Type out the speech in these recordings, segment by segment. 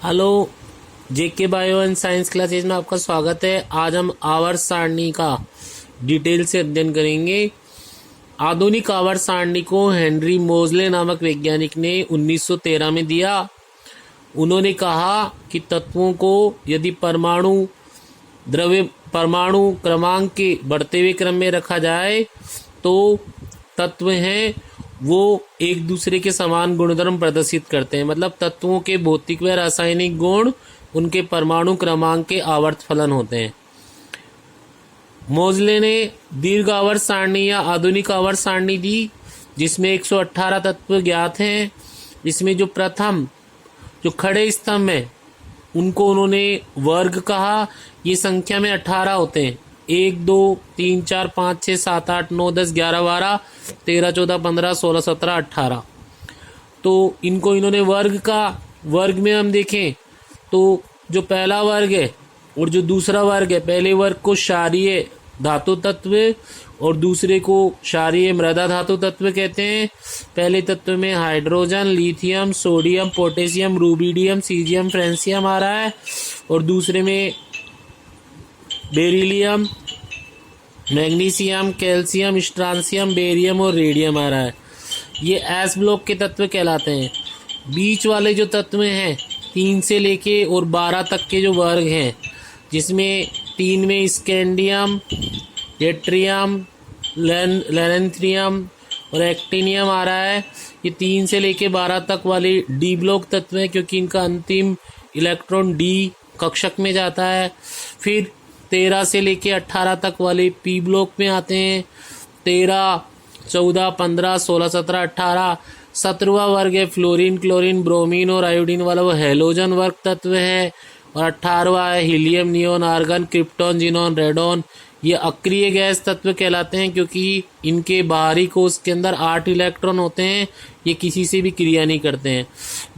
Hello, JK bio and science classes में आपका स्वागत है। आज हम आवर्त सारणी का डिटेल से अध्ययन करेंगे। आधुनिक आवर्त सारणी को हेनरी मोजले नामक वैज्ञानिक ने 1913 में दिया। उन्होंने कहा कि तत्वों को यदि परमाणु क्रमांक के बढ़ते हुए क्रम में रखा जाए तो तत्व हैं वो एक दूसरे के समान गुणधर्म प्रदर्शित करते हैं। मतलब तत्वों के भौतिक व रासायनिक गुण उनके परमाणु क्रमांक के आवर्त फलन होते हैं। मोजले ने दीर्घ आवर्त सारणी या आधुनिक आवर्त सारणी दी, जिसमें 118 तत्व ज्ञात हैं। इसमें जो प्रथम जो खड़े स्तंभ है उनको उन्होंने वर्ग कहा। ये संख्या में 18 होते हैं। 1 2 3 4 5 6 7 8 9 10 11 12 13 14 15 16 17 18। तो इनको इन्होंने वर्ग का। वर्ग में हम देखें तो जो पहला वर्ग है और जो दूसरा वर्ग है, पहले वर्ग को क्षारीय धातु तत्व और दूसरे को क्षारीय मृदा धातु तत्व कहते हैं। पहले तत्व में hydrogen, lithium, sodium, potassium, rubidium, caesium, francium आ रहा है और दूसरे में beryllium, magnesium, calcium, strontium, barium और रेडियम आ रहा है। ये एस ब्लॉक के तत्व कहलाते हैं। बीच वाले जो तत्व हैं 3 से लेके और 12 तक के जो वर्ग हैं, जिसमें 3 में स्कैंडियम, यट्रियम, लेनेंथ्रियम और एक्टिनियम आ रहा है। ये 3 से लेके 12 तक वाले डी ब्लॉक तत्व हैं, क्योंकि इनका अंतिम इलेक्ट्रॉन डी कक्षक में जाता है। फिर 13 से लेके 18 तक वाले पी ब्लॉक में आते हैं। 13, 14, 15, 16, 17, 18। 17वां वर्ग है फ्लोरीन, क्लोरीन, ब्रोमीन और आयोडीन वाला, वो हैलोजन वर्ग तत्व है। और 18वां है helium, neon, argon, krypton, xenon, radon. ये अक्रिय गैस तत्व कहलाते हैं, क्योंकि इनके बाहरी कोश के अंदर 8 इलेक्ट्रॉन होते हैं। ये किसी से भी क्रिया नहीं करते हैं।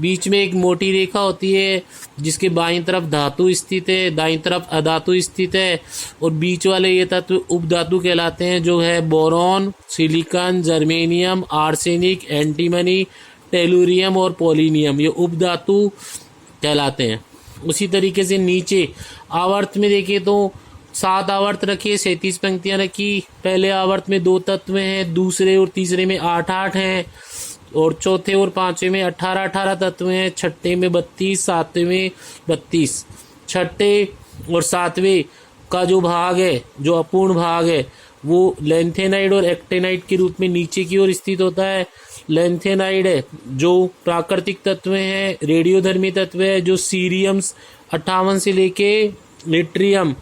बीच में एक मोटी रेखा होती है जिसके बाईं तरफ धातु स्थित है, दाईं तरफ अधातु स्थित है। और बीच वाले ये तत्व उपधातु कहलाते हैं, जो है boron, silicon, germanium, arsenic, antimony, tellurium और पोलिनियम। ये उपधातु कहलाते हैं। उसी तरीके से नीचे आवर्त में देखें तो 7 आवर्त रखिए, 37 पंक्तियां रखी। पहले आवर्त में 2 तत्व हैं, दूसरे और तीसरे में 8 हैं और चौथे और पांचवें में 18 तत्व हैं। छठे में 32, सातवें में 32। छठे और सातवें का जो भाग है, जो अपूर्ण भाग है, वो लैंथेनाइड और एक्टेनाइड के रूप में नीचे की ओर स्थित होता है। लैंथेनाइड है जो प्राकृतिक तत्व हैं, रेडियोधर्मी तत्व है, जो सीरियम 58 से लेके लिट्रियम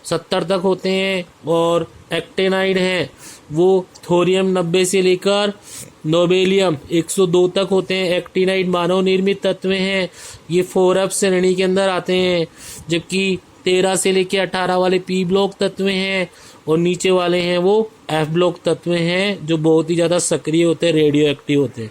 70 तक होते हैं। और एक्टेनाइड है वो थोरियम 90 से लेकर नोबेलियम 102 तक होते हैं। एक्टिनाइड मानव निर्मित तत्व हैं, ये 4f श्रेणी के अंदर आते हैं। जबकि 13 से लेके 18 वाले पी ब्लॉक तत्व हैं और नीचे वाले हैं वो एफ ब्लॉक तत्व हैं, जो बहुत ही ज़्यादा सक्रिय होते हैं, रेडियो एक्टिव होते हैं।